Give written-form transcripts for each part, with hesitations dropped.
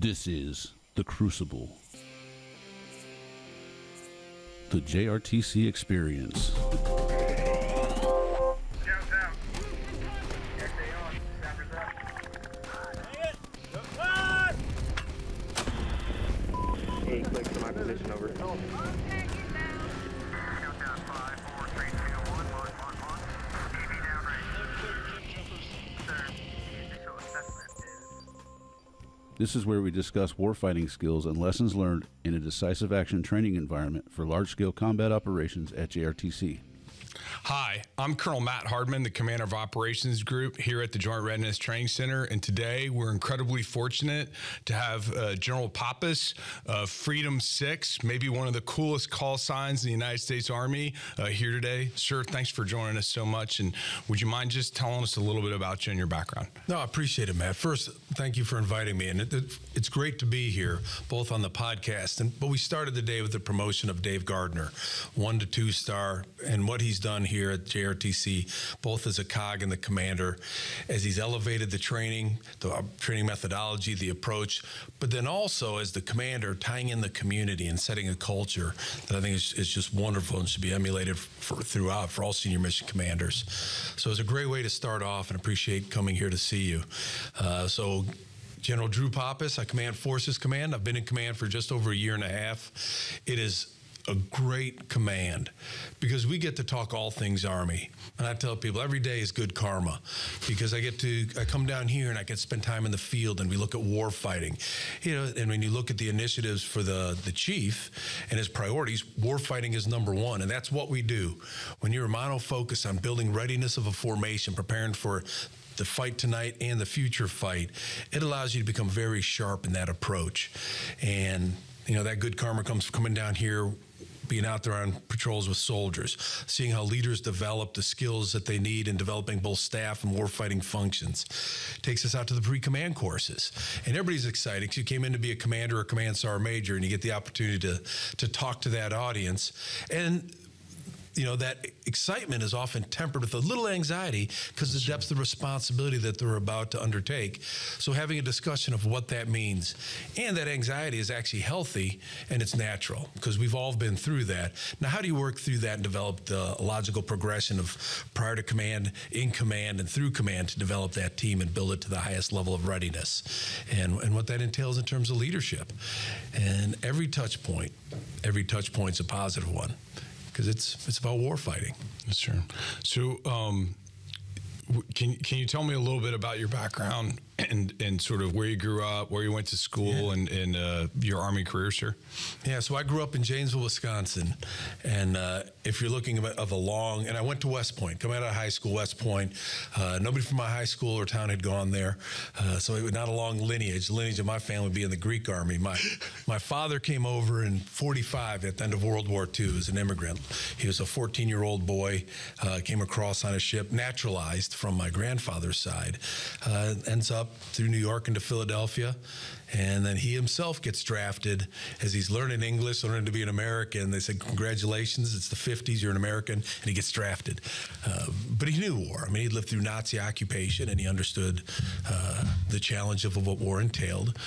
This is The Crucible, the JRTC experience. Downtown. XA on. Staffers up. Hey, click to my position over. Countdown 5, 4, 3, 2, 1, 1, 1, 1. TV downrange. Sir, the initial assessment is... This is where we discuss warfighting skills and lessons learned in a decisive action training environment for large-scale combat operations at JRTC. Hi, I'm Colonel Matt Hardman, the Commander of Operations Group here at the Joint Readiness Training Center, and today we're incredibly fortunate to have General Poppas, Freedom 6, maybe one of the coolest call signs in the United States Army here today. Sir, thanks for joining us so much, and would you mind just telling us a little bit about you and your background? No, I appreciate it, Matt. First, thank you for inviting me, and it's great to be here, both on the podcast, but we started the day with the promotion of Dave Gardner, 1 to 2 star, and what he's done here at JRTC, both as a COG and the commander, as he's elevated the training methodology, the approach, but then also as the commander, tying in the community and setting a culture that I think is just wonderful and should be emulated throughout for all senior mission commanders. So it's a great way to start off, and appreciate coming here to see you. So General Drew Poppas, I command Forces Command. I've been in command for just over a year and a half. It is a great command because we get to talk all things Army. And I tell people every day is good karma because I come down here and I get to spend time in the field and we look at war fighting. You know, and when you look at the initiatives for the chief and his priorities, war fighting is #1, and that's what we do. When you're mono-focused on building readiness of a formation, preparing for the fight tonight and the future fight, it allows you to become very sharp in that approach. And you know, that good karma comes coming down here, being out there on patrols with soldiers, seeing how leaders develop the skills that they need in developing both staff and warfighting functions. Takes us out to the pre-command courses. And everybody's excited because you came in to be a commander or command sergeant major, and you get the opportunity to talk to that audience. And you know, that excitement is often tempered with a little anxiety because of the depth of responsibility that they're about to undertake. So having a discussion of what that means, and that anxiety is actually healthy and it's natural because we've all been through that. Now, how do you work through that and develop the logical progression of prior to command, in command, and through command to develop that team and build it to the highest level of readiness, and what that entails in terms of leadership. And every touch point's a positive one, because it's about war fighting. Yes, sir. So can you tell me a little bit about your background and sort of where you grew up, where you went to school, and your Army career, sir? Yeah, so I grew up in Janesville, Wisconsin, and if you're looking and I went to West Point, coming out of high school, West Point. Nobody from my high school or town had gone there, so it was not a long lineage. The lineage of my family would be in the Greek Army. My father came over in '45 at the end of World War II as an immigrant. He was a 14-year-old boy, came across on a ship, naturalized from my grandfather's side, ends up through New York into Philadelphia, and then he himself gets drafted as he's learning English, learning to be an American. They said, congratulations, it's the 50s, you're an American, and he gets drafted. But he knew war. I mean, he'd lived through Nazi occupation, and he understood the challenge of what war entailed.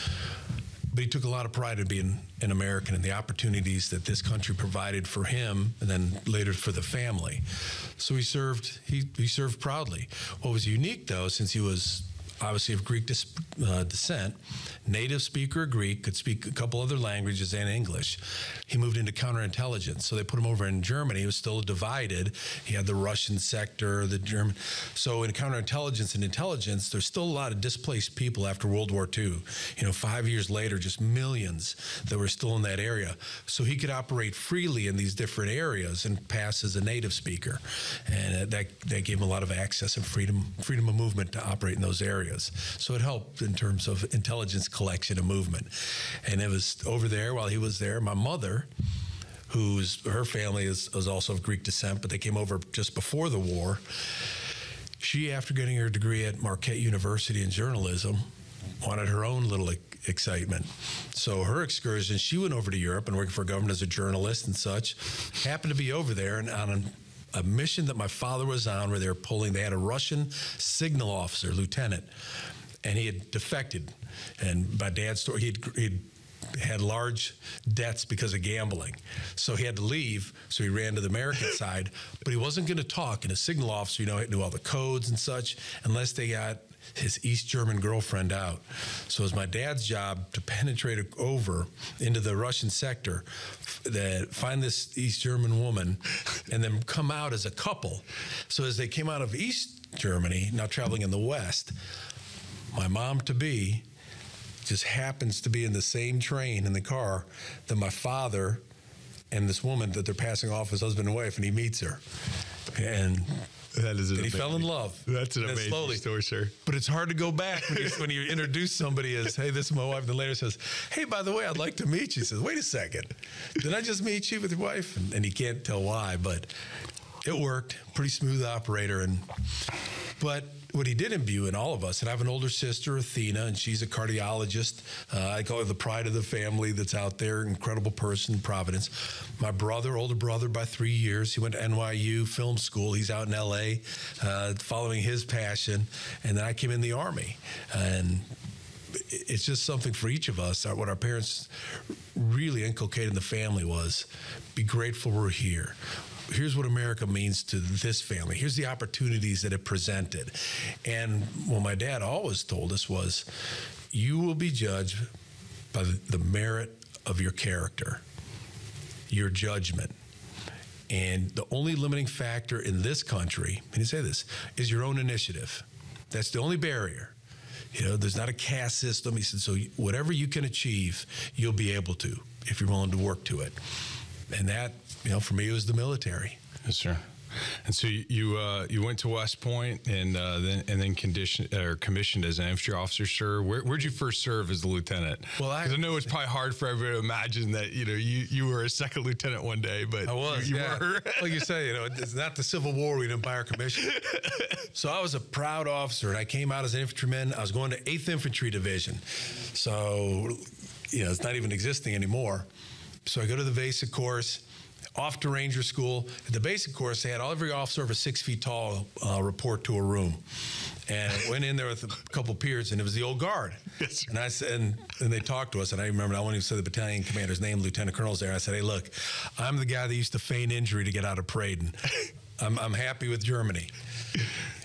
But he took a lot of pride in being an American and the opportunities that this country provided for him, and then later for the family. So he served proudly. What was unique, though, since he was obviously of Greek descent, native speaker of Greek, could speak a couple other languages and English. He moved into counterintelligence, so they put him over in Germany. He was still divided. He had the Russian sector, the German. So in counterintelligence and intelligence, there's still a lot of displaced people after World War II. You know, 5 years later, just millions that were still in that area. So he could operate freely in these different areas and pass as a native speaker. And that gave him a lot of access and freedom of movement to operate in those areas. So it helped in terms of intelligence collection and movement. And it was over there while he was there, my mother, her family was also of Greek descent, but they came over just before the war. She, after getting her degree at Marquette University in journalism, wanted her own little excitement. So her excursion, she went over to Europe and worked for a government as a journalist and such, happened to be over there and on a mission that my father was on where they had a Russian signal officer, lieutenant, and he had defected. And by Dad's story, he'd had large debts because of gambling. So he had to leave, so he ran to the American side, but he wasn't going to talk. And a signal officer, knew all the codes and such, unless they got his East German girlfriend out. So it was my dad's job to penetrate over into the Russian sector, find this East German woman, and then come out as a couple. So as they came out of East Germany, now traveling in the West, my mom-to-be just happens to be in the same train in the car that my father and this woman that they're passing off as husband and wife, and he meets her. And that is he fell in love. That's an amazing story, sir. But it's hard to go back when you introduce somebody as, hey, this is my wife, and then later says, hey, by the way, I'd like to meet you. He says, wait a second. Did I just meet you with your wife? And you can't tell why, but it worked. Pretty smooth operator. But what he did imbue in all of us, and I have an older sister, Athena, and she's a cardiologist. I call her the pride of the family that's out there, incredible person, Providence. My brother, older brother by 3 years, he went to NYU film school. He's out in LA following his passion. And then I came in the Army. And it's just something for each of us. What our parents really inculcated in the family was, be grateful we're here. Here's what America means to this family. Here's the opportunities that it presented. And what my dad always told us was, you will be judged by the merit of your character, your judgment. And the only limiting factor in this country, and you say this, is your own initiative. That's the only barrier. There's not a caste system. He said, so whatever you can achieve, you'll be able to, if you're willing to work to it. And that, for me, it was the military. Yes, sir. And so you went to West Point and then commissioned as an infantry officer, sir. Where'd you first serve as a lieutenant? Well, I know it's probably hard for everybody to imagine that you were a second lieutenant one day, but I was. You were. Like you say, it's not the Civil War. We didn't buy our commission. So I was a proud officer, and I came out as an infantryman. I was going to 8th Infantry Division, so it's not even existing anymore. So I go to the basic course, off to Ranger School. At the basic course, they had every officer over 6 feet tall report to a room. And I went in there with a couple peers, and it was the old guard. Yes. And I said, and they talked to us, and I remember, I won't even say the battalion commander's name, Lieutenant Colonel's there. I said, hey, look, I'm the guy that used to feign injury to get out of parade, and I'm happy with Germany.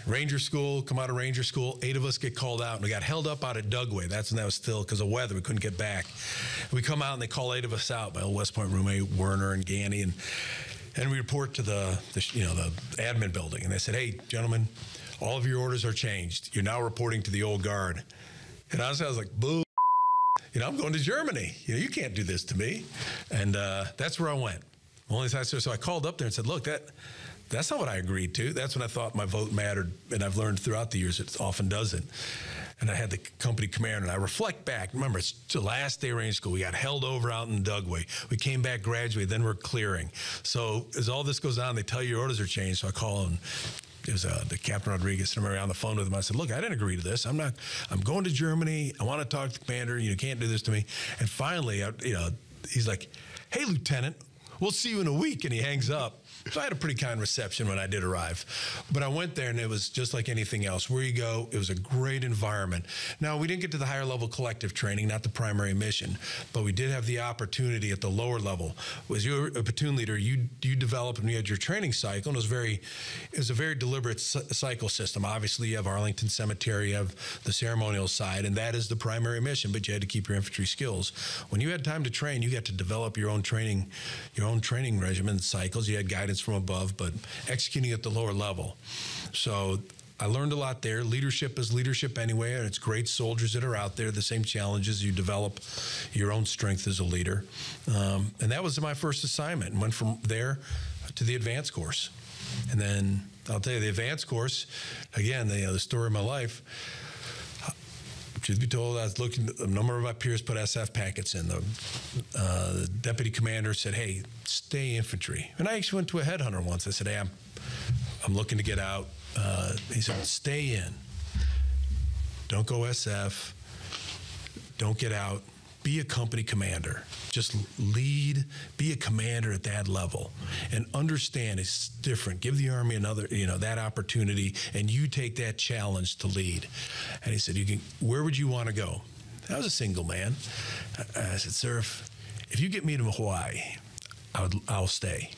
Ranger School, come out of Ranger School, 8 of us get called out, and we got held up out at Dugway. That's when that was still, because of weather, we couldn't get back. We come out, and they call 8 of us out, my old West Point roommate, Werner and Ganny, and we report to the admin building, and they said, hey, gentlemen, all of your orders are changed. You're now reporting to the old guard. And honestly, I was like, boo, I'm going to Germany. You can't do this to me. And that's where I went. So I called up there and said, look, that's not what I agreed to. That's when I thought my vote mattered, and I've learned throughout the years it often doesn't. And I had the company commander, and I reflect back. Remember, it's the last day of Ranger School. We got held over out in Dugway. We came back, graduated, then we're clearing. So as all this goes on, they tell you your orders are changed. So I call him. It was the Captain Rodriguez. I remember on the phone with him. I said, look, I didn't agree to this. I'm going to Germany. I want to talk to the commander. You can't do this to me. And finally, he's like, hey, Lieutenant, we'll see you in a week. And he hangs up. So I had a pretty kind reception when I did arrive. But I went there, and it was just like anything else. Where you go, it was a great environment. Now, we didn't get to the higher level collective training, not the primary mission, but we did have the opportunity at the lower level. As you were a platoon leader, you developed, and you had your training cycle, and it was a very deliberate cycle system. Obviously, you have Arlington Cemetery, you have the ceremonial side, and that is the primary mission, but you had to keep your infantry skills. When you had time to train, you got to develop your own training regimen cycles. You had guidance from above, but executing at the lower level. So I learned a lot there. Leadership is leadership anyway, and it's great soldiers that are out there, the same challenges. You develop your own strength as a leader. And that was my first assignment, and went from there to the advanced course. And then I'll tell you, the advanced course, again, the story of my life, truth be told, I was looking, a number of my peers put SF packets in. The deputy commander said, hey, stay infantry. And I actually went to a headhunter once. I said, hey, I'm looking to get out. He said, stay in. Don't go SF. Don't get out. be a company commander. Just lead, be a commander at that level, and understand it's different. Give the Army another, that opportunity, and you take that challenge to lead. And he said, where would you want to go? I was a single man. I said, sir, if you get me to Hawaii, I'll stay.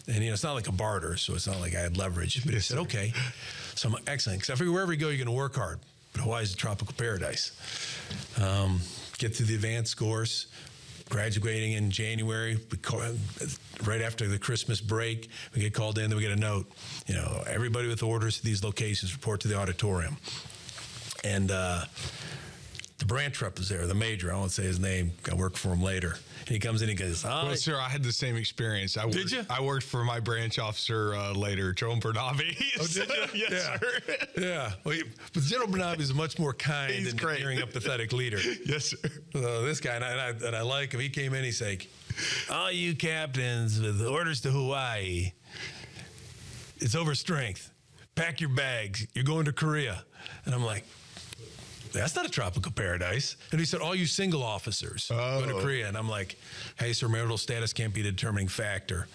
And it's not like a barter, so it's not like I had leverage. But he said, okay. So I'm like, excellent. Because I figure wherever you go, you're going to work hard. But Hawaii's a tropical paradise. Get through the advanced course, graduating in January, right after the Christmas break, we get called in, then we get a note. Everybody with orders to these locations report to the auditorium. And the branch rep was there, the major. I won't say his name. I work for him later. And he comes in and he goes, Well, sir, I had the same experience. Did you? I worked for my branch officer later, Joe Bernabe. Oh, did you? Yes, sir. Yeah. Well, but General Bernabe is a much more kind He's and great. caring, empathetic leader. Yes, sir. So this guy, and I like him, he came in, he's like, all you captains with orders to Hawaii, it's over strength. Pack your bags. You're going to Korea. And I'm like, that's not a tropical paradise. And he said, all you single officers go to Korea. And I'm like, hey, sir, marital status can't be a determining factor,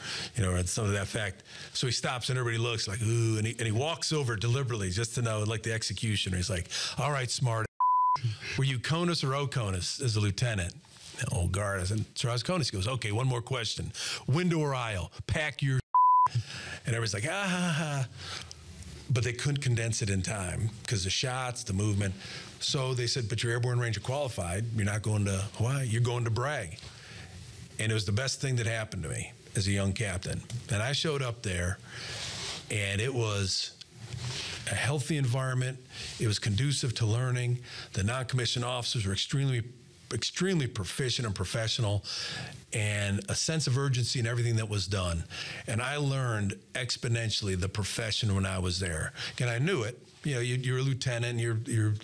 or some of that fact. So he stops and everybody looks like, ooh, and he walks over deliberately just to know, like the executioner. He's like, all right, smart. Were you CONUS or OCONUS as a lieutenant? Old guard. I said, sir, I was CONUS. He goes, okay, one more question. Window or aisle? Pack your And everybody's like, ah, ha, ha. But they couldn't condense it in time because the shots, the movement. So they said, but you're Airborne Ranger qualified. You're not going to Hawaii. You're going to Bragg. And it was the best thing that happened to me as a young captain. And I showed up there, and it was a healthy environment. It was conducive to learning. The non-commissioned officers were extremely proficient and professional, and a sense of urgency in everything that was done. And I learned exponentially the profession when I was there. And I knew it. You're a lieutenant, and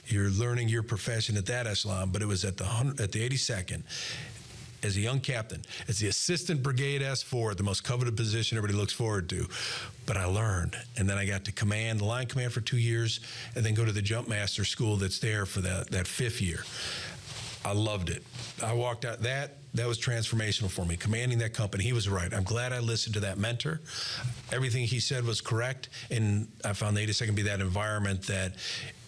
you're learning your profession at that echelon. But it was at the 82nd, as a young captain, as the assistant brigade S4, the most coveted position everybody looks forward to. But I learned, and then I got to command the line command for 2 years, and then go to the jump master school that's there for that 5th year. I loved it. I walked out. That was transformational for me, commanding that company. He was right. I'm glad I listened to that mentor. Everything he said was correct, and I found the 82nd be that environment that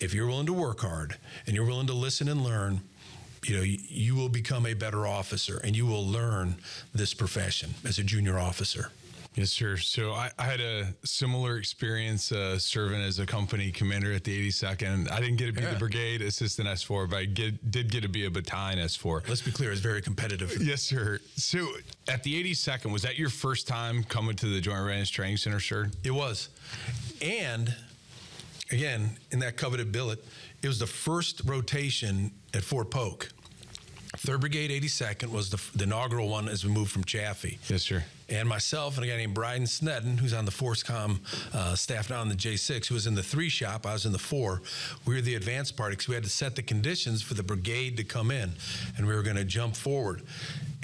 if you're willing to work hard and you're willing to listen and learn, you will become a better officer, and you will learn this profession as a junior officer. Yes, sir. So I had a similar experience serving as a company commander at the 82nd. I didn't get to be the brigade assistant S4, but I did get to be a battalion S4. Let's be clear, it's very competitive. Yes, sir. So at the 82nd, was that your first time coming to the Joint Readiness Training Center, sir? It was. And again, in that coveted billet, it was the first rotation at Fort Polk. 3rd Brigade 82nd was the inaugural one as we moved from Chaffee. Yes, sir. And myself and a guy named Bryden Snedden, who's on the Force Com staff now in the J6, who was in the 3 shop, I was in the 4. We were the advanced party because we had to set the conditions for the brigade to come in, and we were going to jump forward.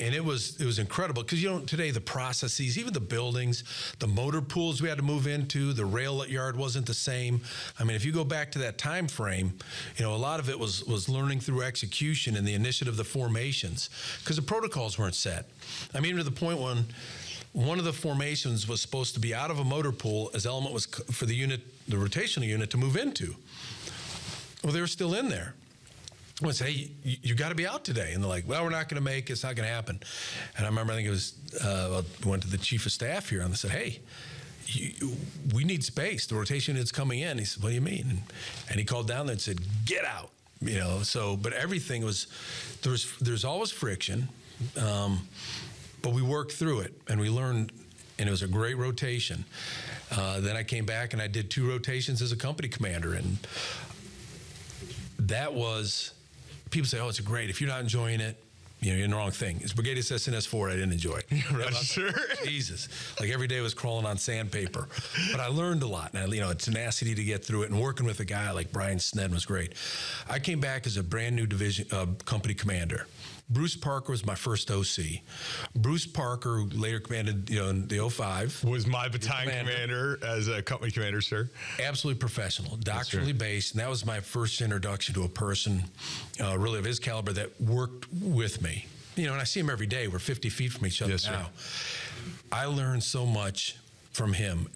And it was incredible because today the processes, even the buildings, the motor pools we had to move into, the rail yard wasn't the same. I mean, if you go back to that time frame, a lot of it was learning through execution and the initiative, the formations, because the protocols weren't set. I mean, to the point when one of the formations was supposed to be out of a motor pool as element was for the unit, the rotational unit, to move into. Well, they were still in there. I said, hey, you got to be out today. And they're like, well, we're not going to make it. It's not going to happen. And I remember, I think it was, we went to the chief of staff here, and they said, hey, we need space. The rotation is coming in. He said, what do you mean? And he called down there and said, get out. But everything was, there's always friction. But we worked through it, and we learned, and it was a great rotation. Then I came back, and I did 2 rotations as a company commander, and that was, people say, oh, it's great. If you're not enjoying it, you're in the wrong thing. It's Brigade Assistant S4 I didn't enjoy. Right, sure. Jesus. Like every day was crawling on sandpaper. But I learned a lot. And a tenacity to get through it, and working with a guy like Brian Snedden was great. I came back as a brand new division company commander. Bruce Parker was my first OC. Bruce Parker, who later commanded, in the 05. Was my battalion commander as a company commander, sir. Absolutely professional, doctrinally based, and that was my first introduction to a person really of his caliber that worked with me. And I see him every day. We're 50 feet from each other now. I learned so much from him.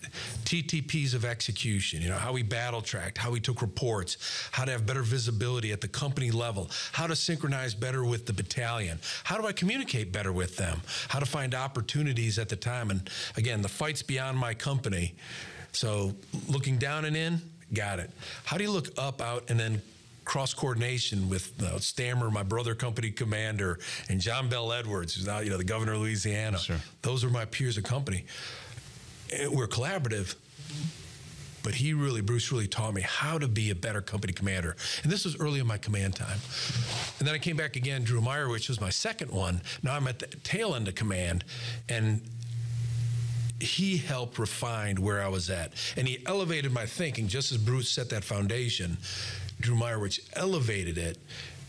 TTPs of execution, how we battle tracked, how we took reports, how to have better visibility at the company level, how to synchronize better with the battalion, how do I communicate better with them, how to find opportunities at the time. And again, the fight's beyond my company. So looking down and in, got it. How do you look up, out, and then cross coordination with Stammer, my brother company commander, and John Bell Edwards, who's now the governor of Louisiana. Sure. Those are my peers of company. We're collaborative, but Bruce really taught me how to be a better company commander. And this was early in my command time. And then I came back again, Drew Meyer, which was my second one. Now I'm at the tail end of command, and he helped refine where I was at. And he elevated my thinking, just as Bruce set that foundation. Drew Meyer, which elevated it,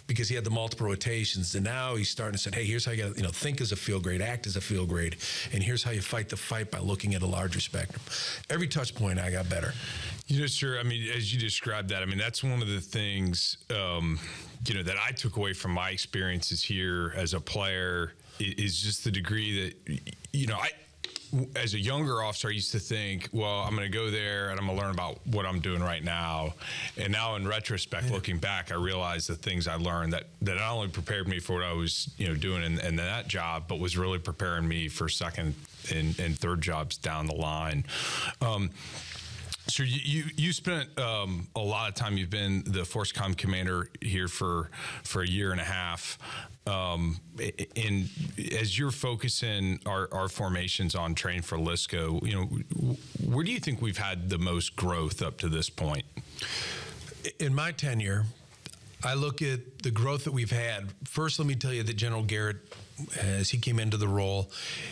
because he had the multiple rotations, and now he's starting to say, hey, here's how you got to think as a field grade, act as a field grade, and here's how you fight the fight by looking at a larger spectrum. Every touch point, I got better. Sure. As you described that, that's one of the things, that I took away from my experiences here as a player is just the degree that, as a younger officer, I used to think, well, I'm going to go there and I'm going to learn about what I'm doing right now. And now in retrospect, looking back, I realized the things I learned that not only prepared me for what I was doing in that job, but was really preparing me for second and third jobs down the line. So you spent a lot of time. You've been the Force Comm commander here for a year and a half. And as you're focusing our formations on training for LSCO, where do you think we've had the most growth up to this point? In my tenure, I look at the growth that we've had. First, let me tell you that General Garrett, as he came into the role,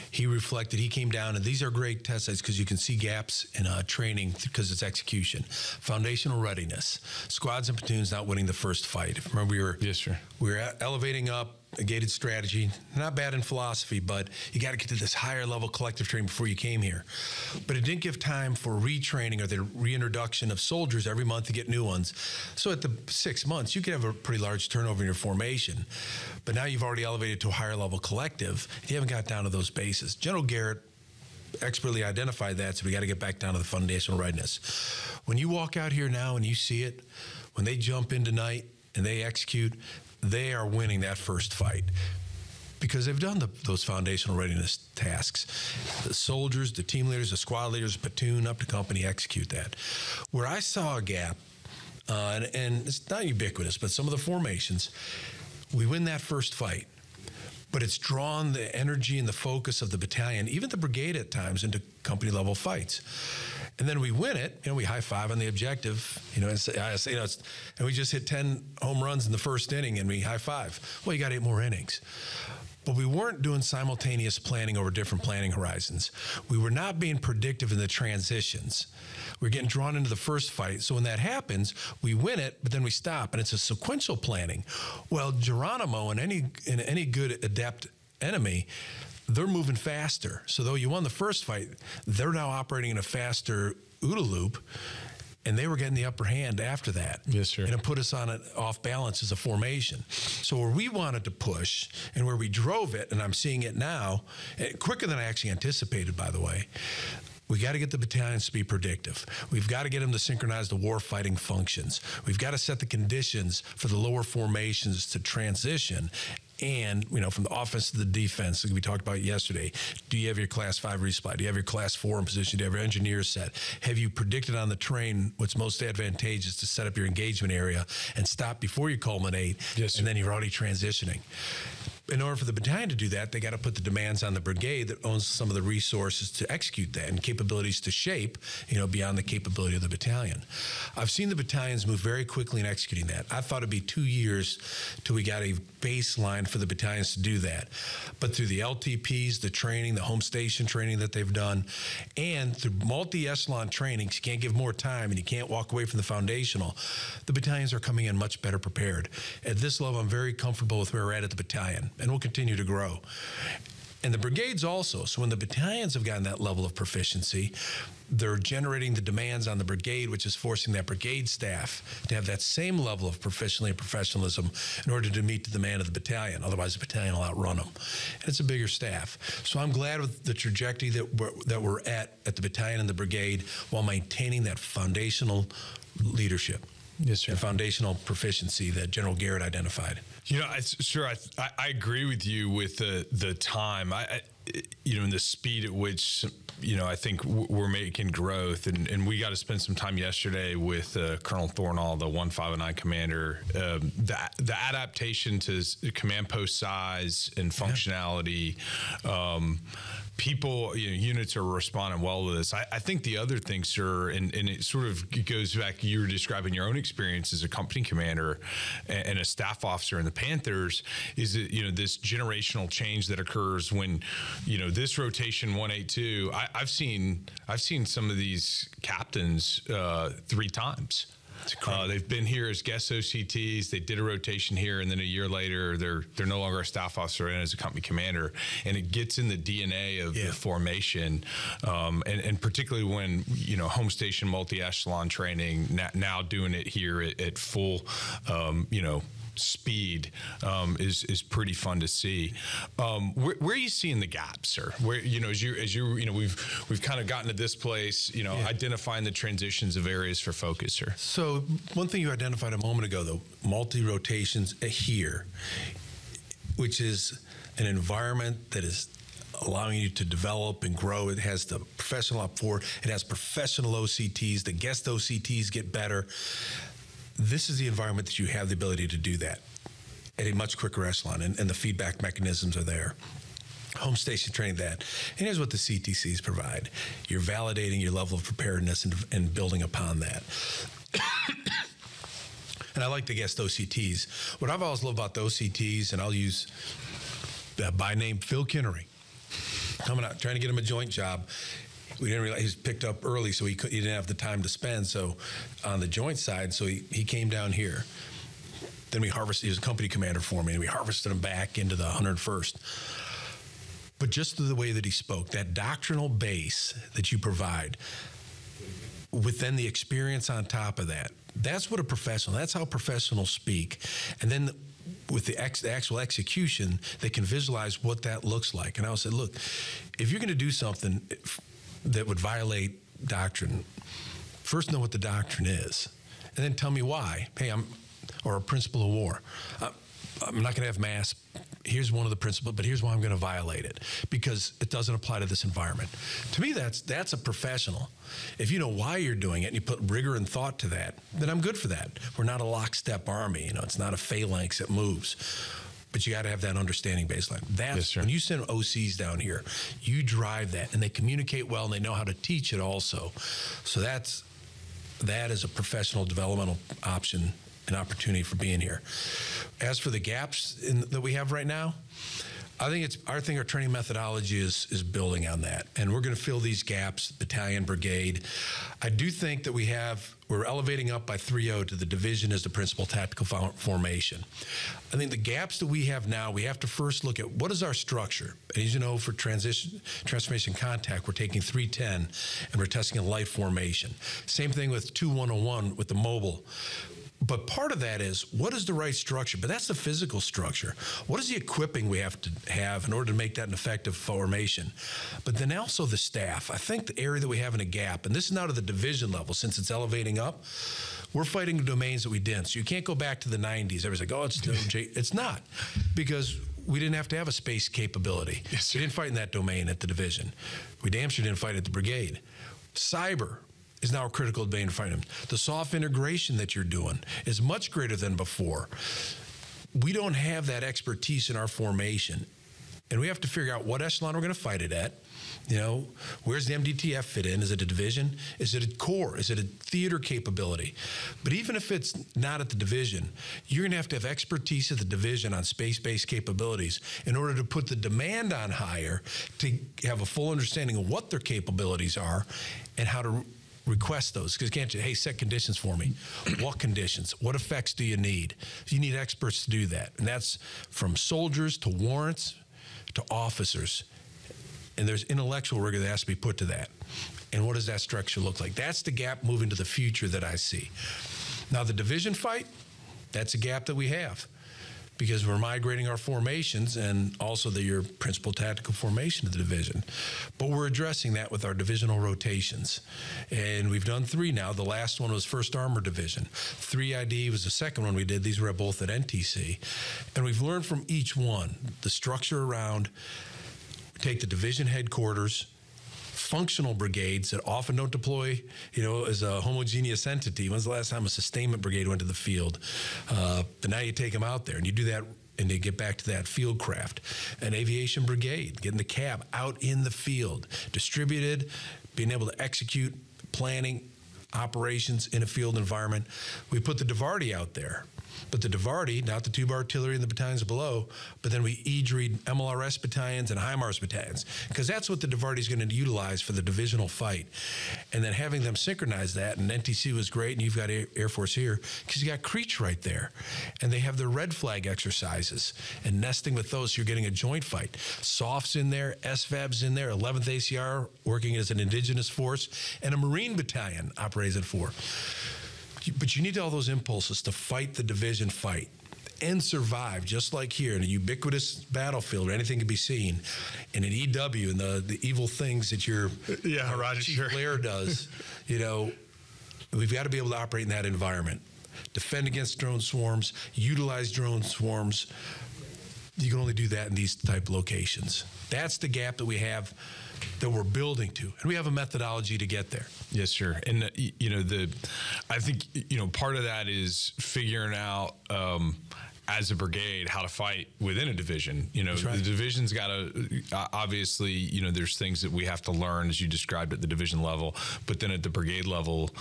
he came down, and these are great test sites because you can see gaps in training because it's execution. Foundational readiness. Squads and platoons not winning the first fight. Remember, we were elevating up a gated strategy. Not bad in philosophy, but you got to get to this higher level collective training before you came here. But it didn't give time for retraining or the reintroduction of soldiers every month to get new ones. So at the 6 months, you could have a pretty large turnover in your formation. But now you've already elevated to a higher level collective. You haven't got down to those bases. General Garrett expertly identified that, so we got to get back down to the foundational readiness. When you walk out here now and you see it, when they jump in tonight and they execute, they are winning that first fight because they've done those foundational readiness tasks. The soldiers, the team leaders, the squad leaders, platoon up to company execute that. Where I saw a gap, and it's not ubiquitous, but some of the formations, we win that first fight, but it's drawn the energy and the focus of the battalion, even the brigade at times, into company level fights. And then we win it, we high five on the objective, and we just hit 10 home runs in the first inning and we high five. Well, you got 8 more innings. But we weren't doing simultaneous planning over different planning horizons. We were not being predictive in the transitions. We're getting drawn into the first fight. So when that happens, we win it, but then we stop, and it's a sequential planning. Well, Geronimo and any good adept enemy, they're moving faster. So though you won the first fight, they're now operating in a faster OODA loop, and they were getting the upper hand after that. Yes, sir. And it put us on an off balance as a formation. So where we wanted to push and where we drove it, and I'm seeing it now, quicker than I actually anticipated, by the way, we got to get the battalions to be predictive. We've got to get them to synchronize the war-fighting functions. We've got to set the conditions for the lower formations to transition. And, from the offense to the defense, like we talked about yesterday, do you have your class 5 resupply? Do you have your class 4 in position? Do you have your engineers set? Have you predicted on the terrain what's most advantageous to set up your engagement area and stop before you culminate? Yes, sir. And then you're already transitioning. In order for the battalion to do that, they got to put the demands on the brigade that owns some of the resources to execute that and capabilities to shape, beyond the capability of the battalion. I've seen the battalions move very quickly in executing that. I thought it'd be 2 years till we got a baseline for the battalions to do that. But through the LTPs, the training, the home station training that they've done, and through multi-echelon trainings, you can't give more time and you can't walk away from the foundational, the battalions are coming in much better prepared. At this level, I'm very comfortable with where we're at the battalion. and will continue to grow. And the brigades also. So when the battalions have gotten that level of proficiency, they're generating the demands on the brigade, which is forcing that brigade staff to have that same level of proficiency and professionalism in order to meet the demand of the battalion. Otherwise, the battalion will outrun them. And it's a bigger staff. So I'm glad with the trajectory that we're at the battalion and the brigade while maintaining that foundational leadership. Yes, sir. And foundational proficiency that General Garrett identified. You know, I agree with you with the time. And the speed at which, I think we're making growth. And we got to spend some time yesterday with Colonel Thornall, the 1509 commander. The adaptation to command post size and functionality, people, units are responding well to this. I think the other thing, sir, and it sort of goes back, you were describing your own experience as a company commander and a staff officer in the Panthers, is that, this generational change that occurs when, this rotation 182, I've seen some of these captains 3 times. They've been here as guest OCTs. They did a rotation here, and then a year later, they're no longer a staff officer and as a company commander. And it gets in the DNA of the formation, and particularly when home station multi-echelon training. Now doing it here at full, speed is pretty fun to see. Where are you seeing the gaps, sir? Where as you we've kind of gotten to this place, identifying the transitions of areas for focus, sir. So one thing you identified a moment ago, though, multi-rotations here, which is an environment that is allowing you to develop and grow. It has the professional op forward. It has professional OCTs. The guest OCTs get better. This is the environment that you have the ability to do that at a much quicker echelon, and the feedback mechanisms are there. Home station training that. And here's what the CTCs provide. You're validating your level of preparedness and building upon that. And I like the guest OCTs. What I've always loved about the OCTs, and I'll use by name Phil Kinnery, coming out, trying to get him a joint job. We didn't realize he was picked up early, so he didn't have the time to spend. So on the joint side, so he came down here. Then we harvested, he was a company commander for me, and we harvested him back into the 101st. But just the way that he spoke, that doctrinal base that you provide, with then the experience on top of that, that's what a professional, that's how professionals speak. And then with the actual execution, they can visualize what that looks like. And I would say, look, if you're going to do something that would violate doctrine, first know what the doctrine is, and then tell me why. Hey, or a principle of war. I'm not going to have mass. Here's one of the principles, but here's why I'm going to violate it, because it doesn't apply to this environment. To me, that's a professional. If you know why you're doing it and you put rigor and thought to that, then I'm good for that. We're not a lockstep army. It's not a phalanx that moves. But you got to have that understanding baseline. That's when you send OCs down here, you drive that, and they communicate well, and they know how to teach it also. So that is a professional developmental option, an opportunity for being here. As for the gaps that we have right now, I think our training methodology is building on that, and we're going to fill these gaps, battalion, brigade. I do think that we're elevating up by 3.0 to the division as the principal tactical formation. I think the gaps that we have now, we have to first look at what is our structure. And as you know, for transformation contact, we're taking 310 and we're testing a light formation. Same thing with 2101 with the mobile. But part of that is, what is the right structure? But that's the physical structure. What is the equipping we have to have in order to make that an effective formation? But then also the staff. I think the area that we have in a gap, and this is now to the division level, since it's elevating up, we're fighting domains that we didn't. So you can't go back to the 90s. Everybody's like, oh, it's not. Because we didn't have to have a space capability. Yes, we didn't fight in that domain at the division. We damn sure didn't fight at the brigade. Cyber is now a critical domain to find them. The soft integration that you're doing is much greater than before. We don't have that expertise in our formation, and we have to figure out what echelon we're going to fight it at. Where's the MDTF fit in? Is it a division? Is it a corps? Is it a theater capability? But even if it's not at the division, you're going to have expertise at the division on space-based capabilities in order to put the demand on higher, to have a full understanding of what their capabilities are and how to request those, because can't you, hey, set conditions for me. What conditions? What effects do you need? You need experts to do that. And that's from soldiers to warrants to officers. And there's intellectual rigor that has to be put to that. And what does that structure look like? That's the gap moving to the future that I see. Now, the division fight, that's a gap that we have, because we're migrating our formations and also your principal tactical formation of the division. But we're addressing that with our divisional rotations. And we've done 3 now. The last one was 1st Armored Division. 3ID was the second one we did. These were both at NTC. And we've learned from each one the structure around, take the division headquarters, functional brigades that often don't deploy, as a homogeneous entity. When's the last time a sustainment brigade went to the field? But now you take them out there and you do that, and they get back to that field craft. An aviation brigade, getting the cab out in the field, distributed, being able to execute planning operations in a field environment. We put the DIVARTY out there. But the DIVARTY, not the tube artillery and the battalions below, but then we EDRED MLRS battalions and HIMARS battalions, because that's what the DIVARTY is going to utilize for the divisional fight. And then having them synchronize that, and NTC was great, and you've got Air Force here, because you got Creech right there. And they have their red flag exercises, and nesting with those, so you're getting a joint fight. SOF's in there, SVAB's in there, 11th ACR working as an indigenous force, and a Marine battalion operates at 4. But you need all those impulses to fight the division fight and survive, just like here in a ubiquitous battlefield where anything can be seen. In an EW and the evil things that your Chief Blair does, we've got to be able to operate in that environment. Defend against drone swarms, utilize drone swarms. You can only do that in these type of locations. That's the gap that we have, that we're building to, and we have a methodology to get there. Yes, sir. And I think part of that is figuring out as a brigade how to fight within a division. That's right. The division's got to obviously, there's things that we have to learn, as you described, at the division level, but then at the brigade level,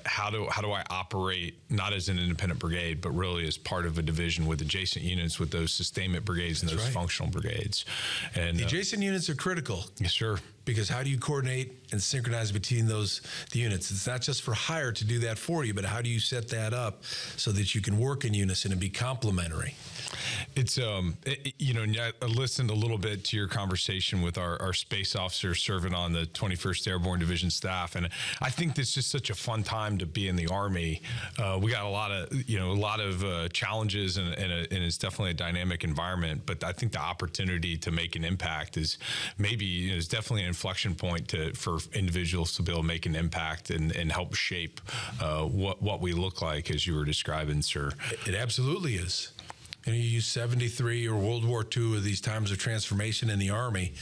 how do I operate not as an independent brigade, but really as part of a division with adjacent units, with those sustainment brigades and those functional brigades. And the adjacent units are critical. Yes, sir. Because how do you coordinate and synchronize between the units? It's not just for hire to do that for you, but how do you set that up so that you can work in unison and be complementary? It's I listened a little bit to your conversation with our space officer serving on the 21st Airborne Division staff, and I think this is just such a fun time to be in the Army. We got a lot of challenges, and it's definitely a dynamic environment. But I think the opportunity to make an impact is definitely an inflection point for individuals to be able to make an impact and help shape what we look like, as you were describing, sir. It absolutely is. And you use 73 or World War II of these times of transformation in the Army.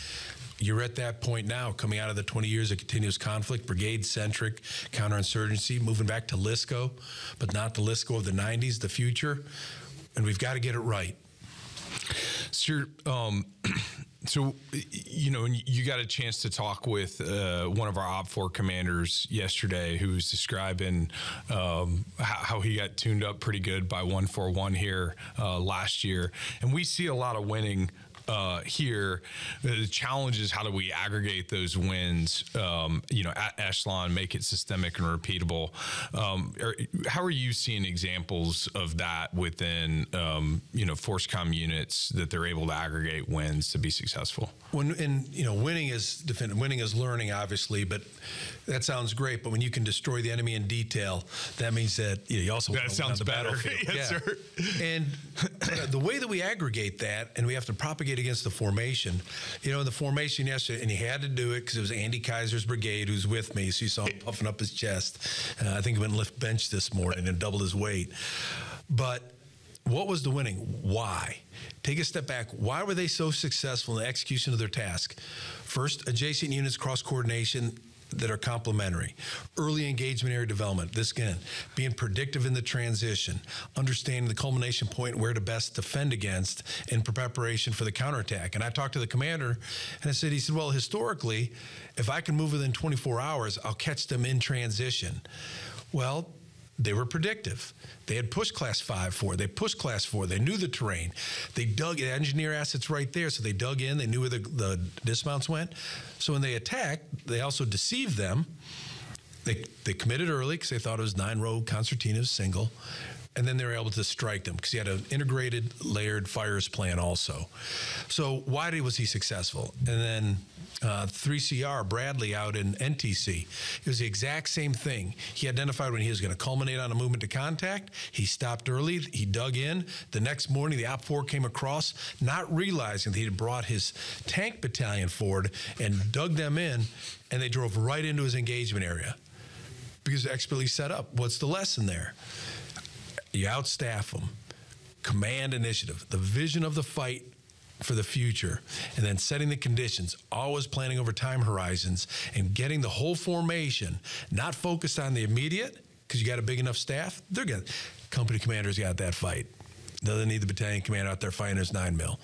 You're at that point now, coming out of the 20 years of continuous conflict, brigade-centric, counterinsurgency, moving back to LISCO, but not the LISCO of the 90s, the future. And we've got to get it right. Sir, so, you got a chance to talk with one of our OPFOR commanders yesterday, who was describing how he got tuned up pretty good by 141 here last year. And we see a lot of winning here. The challenge is, how do we aggregate those wins, at echelon, make it systemic and repeatable? How are you seeing examples of that within, FORCECOM units, that they're able to aggregate wins to be successful? Winning is learning, obviously, but that sounds great. But when you can destroy the enemy in detail, that means that you also that sounds the better. Yes, sir. And the way that we aggregate that, and we have to propagate against the formation. In the formation yesterday, and he had to do it because it was Andy Kaiser's brigade who's with me, so you saw him puffing up his chest. I think he went and lift bench this morning and doubled his weight. But what was the winning? Why? Take a step back. Why were they so successful in the execution of their task? First, adjacent units cross-coordination that are complementary. Early engagement area development. This, again, being predictive in the transition, understanding the culmination point where to best defend against in preparation for the counterattack. And I talked to the commander, and he said, well, historically, if I can move within 24 hours, I'll catch them in transition. Well, they were predictive. They had push class 5-4. They pushed class 4. They knew the terrain. They dug engineer assets right there, so they dug in. They knew where the dismounts went. So when they attacked, they also deceived them they committed early because they thought it was 9-row concertinas single. And then they were able to strike them because he had an integrated layered fires plan also. So why was he successful? And then 3CR, Bradley out in NTC, it was the exact same thing. He identified when he was going to culminate on a movement to contact. He stopped early. He dug in. The next morning, the OP4 came across, not realizing that he had brought his tank battalion forward and dug them in, and they drove right into his engagement area because expertly set up. What's the lesson there? You outstaff them, command initiative, the vision of the fight for the future, and then setting the conditions, always planning over time horizons, and getting the whole formation, not focused on the immediate, because you got a big enough staff. They're good. Company commanders got that fight. Doesn't need the battalion commander out there fighting his 9mm.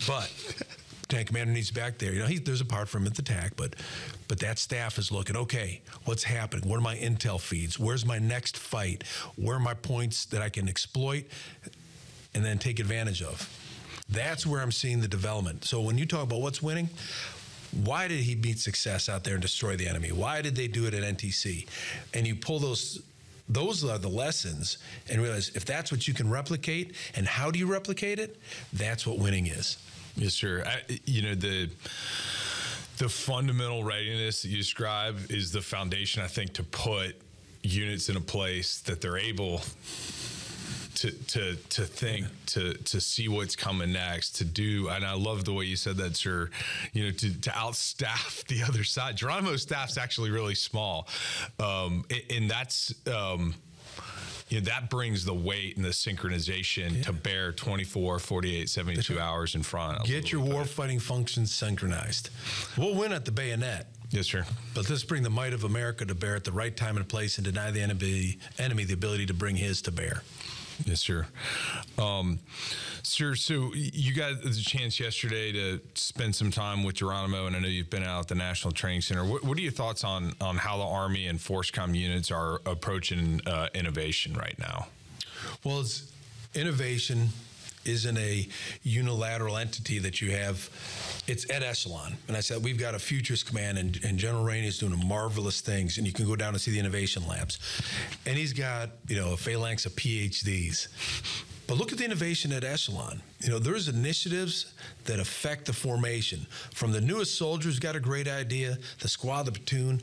But tank commander needs back there. There's a part for him at the TAC, but that staff is looking, okay, what's happening? What are my intel feeds? Where's my next fight? Where are my points that I can exploit and then take advantage of? That's where I'm seeing the development. So when you talk about what's winning, why did he meet success out there and destroy the enemy? Why did they do it at NTC? And you pull those are the lessons and realize if that's what you can replicate and how do you replicate it, that's what winning is. Yes, sir. The fundamental readiness that you describe is the foundation, I think, to put units in a place that they're able to think, to see what's coming next, to do. And I love the way you said that, sir, to outstaff the other side. Geronimo's staff's actually really small. And that's, that brings the weight and the synchronization to bear 24, 48, 72 hours in front. Get your warfighting functions synchronized. We'll win at the bayonet. Yes, sir. But let's bring the might of America to bear at the right time and place and deny the enemy the ability to bring his to bear. Yes, sir. Sir, so you got the chance yesterday to spend some time with Geronimo, and I know you've been out at the National Training Center. What are your thoughts on how the Army and FORSCOM units are approaching innovation right now? Well, innovation isn't a unilateral entity that you have. It's at echelon. And I said, we've got a futures command, and General Rainey is doing marvelous things, and you can go down and see the innovation labs. And he's got, a phalanx of PhDs. But look at the innovation at echelon. There's initiatives that affect the formation. From the newest soldiers got a great idea, the squad, the platoon.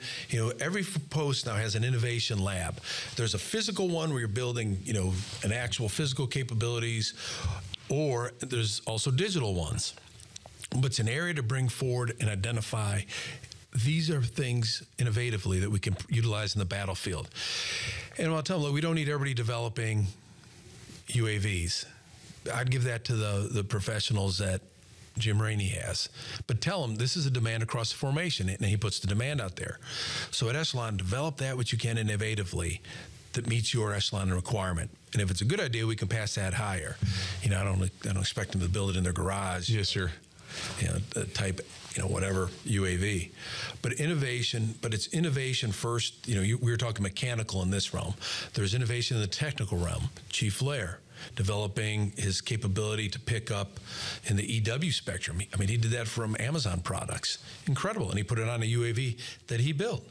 Every post now has an innovation lab. There's a physical one where you're building, an actual physical capabilities, or there's also digital ones. But it's an area to bring forward and identify these are things innovatively that we can utilize in the battlefield. And I'll tell them, look, we don't need everybody developing UAVs. I'd give that to the professionals that Jim Rainey has. But tell them this is a demand across the formation, and he puts the demand out there. So at echelon, develop that which you can innovatively that meets your echelon requirement. And if it's a good idea, we can pass that higher. I don't expect them to build it in their garage. Yes, sir. Type, whatever UAV, but it's innovation first. We were talking mechanical in this realm. There's innovation in the technical realm. Chief Lair developing his capability to pick up in the EW spectrum. I mean, he did that from Amazon products. Incredible. And he put it on a UAV that he built.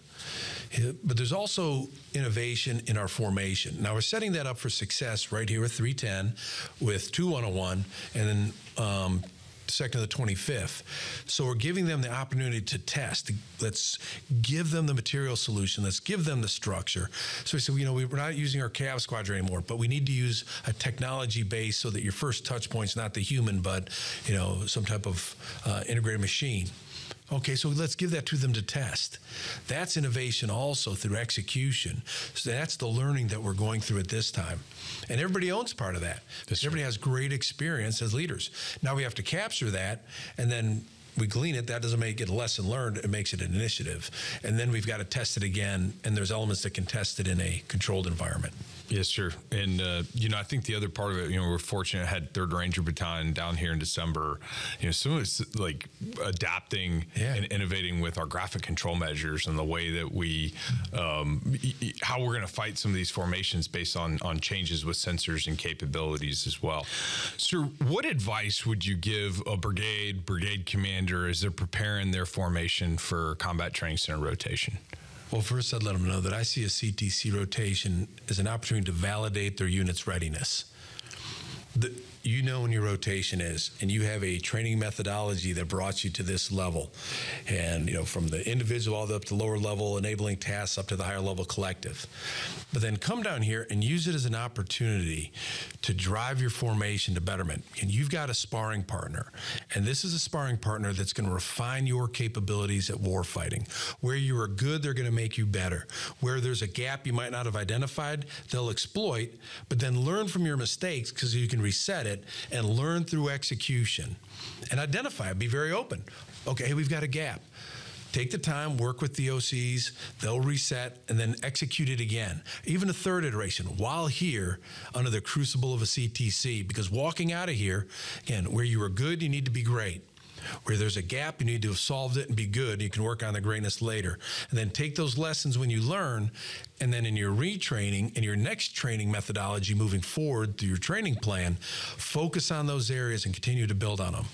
But there's also innovation in our formation. Now we're setting that up for success right here with 310, with 2101, and then 2nd to the 25th. So we're giving them the opportunity to test. Let's give them the material solution. Let's give them the structure. So we said, we're not using our Cav squadron anymore, but we need to use a technology base so that your first touch point's not the human, but some type of integrated machine. Okay, so let's give that to them to test. That's innovation also through execution. So that's the learning that we're going through at this time. And everybody owns part of that. Everybody has great experience as leaders. Now we have to capture that, and then we glean it. That doesn't make it a lesson learned. It makes it an initiative. And then we've got to test it again, and there's elements that can test it in a controlled environment. Yes, sir. And, I think the other part of it, we're fortunate I had 3rd Ranger Battalion down here in December. Some of it's like adapting and innovating with our graphic control measures and the way that we, how we're going to fight some of these formations based on changes with sensors and capabilities as well. Sir, what advice would you give a brigade commander as they're preparing their formation for combat training center rotation? Well, first I'd let them know that I see a CTC rotation as an opportunity to validate their unit's readiness. You know when your rotation is, and you have a training methodology that brought you to this level. And, from the individual all the way up to lower level enabling tasks up to the higher level collective. But then come down here and use it as an opportunity to drive your formation to betterment. And you've got a sparring partner. And this is a sparring partner that's going to refine your capabilities at warfighting. Where you are good, they're going to make you better. Where there's a gap you might not have identified, they'll exploit, but then learn from your mistakes because you can reset it and learn through execution and identify it. Be very open. Okay, we've got a gap. Take the time, work with the OCs, they'll reset, and then execute it again. Even a third iteration while here under the crucible of a CTC, because walking out of here, again, where you were good, you need to be great. Where there's a gap, you need to have solved it and be good. You can work on the greatness later. And then take those lessons when you learn, and then in your retraining and your next training methodology moving forward through your training plan, focus on those areas and continue to build on them.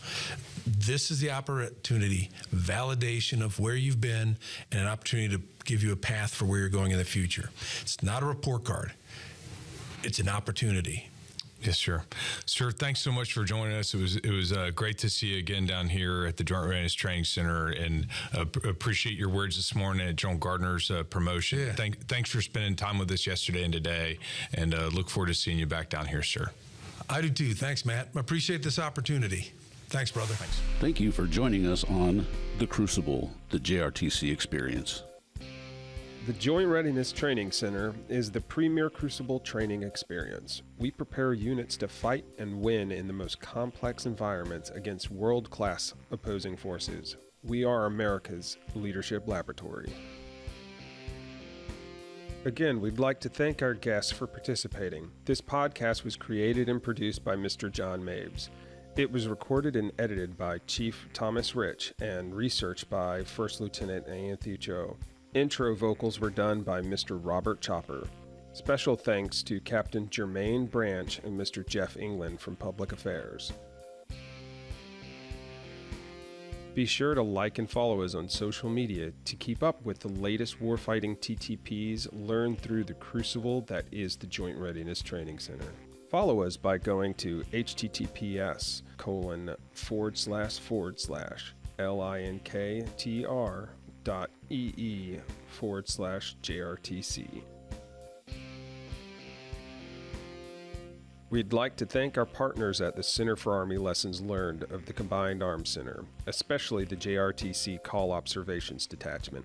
This is the opportunity, validation of where you've been, and an opportunity to give you a path for where you're going in the future. It's not a report card. It's an opportunity. Yes, sir. Sir, thanks so much for joining us. It was great to see you again down here at the Joint Readiness Training Center, and appreciate your words this morning at General Gardner's promotion. Yeah. Thanks for spending time with us yesterday and today, and look forward to seeing you back down here, sir. I do too. Thanks, Matt. I appreciate this opportunity. Thanks, brother. Thanks. Thank you for joining us on The Crucible, the JRTC experience. The Joint Readiness Training Center is the premier crucible training experience. We prepare units to fight and win in the most complex environments against world-class opposing forces. We are America's leadership laboratory. Again, we'd like to thank our guests for participating. This podcast was created and produced by Mr. John Mabes. It was recorded and edited by Chief Thomas Rich and researched by First Lieutenant Anthony Cho. Intro vocals were done by Mr. Robert Chopper. Special thanks to Captain Jermaine Branch and Mr. Jeff England from Public Affairs. Be sure to like and follow us on social media to keep up with the latest warfighting TTPs learned through the crucible that is the Joint Readiness Training Center. Follow us by going to https://linktr.ee/JRTC. We'd like to thank our partners at the Center for Army Lessons Learned of the Combined Arms Center, especially the JRTC Call Observations Detachment.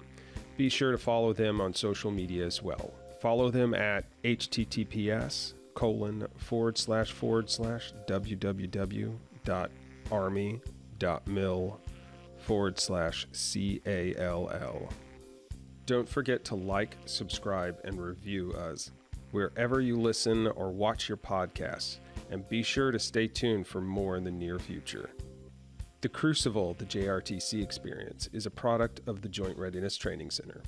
Be sure to follow them on social media as well. Follow them at https://www.army.mil/CALL. Don't forget to like, subscribe, and review us wherever you listen or watch your podcasts, and be sure to stay tuned for more in the near future. The Crucible, the JRTC experience, is a product of the Joint Readiness Training Center.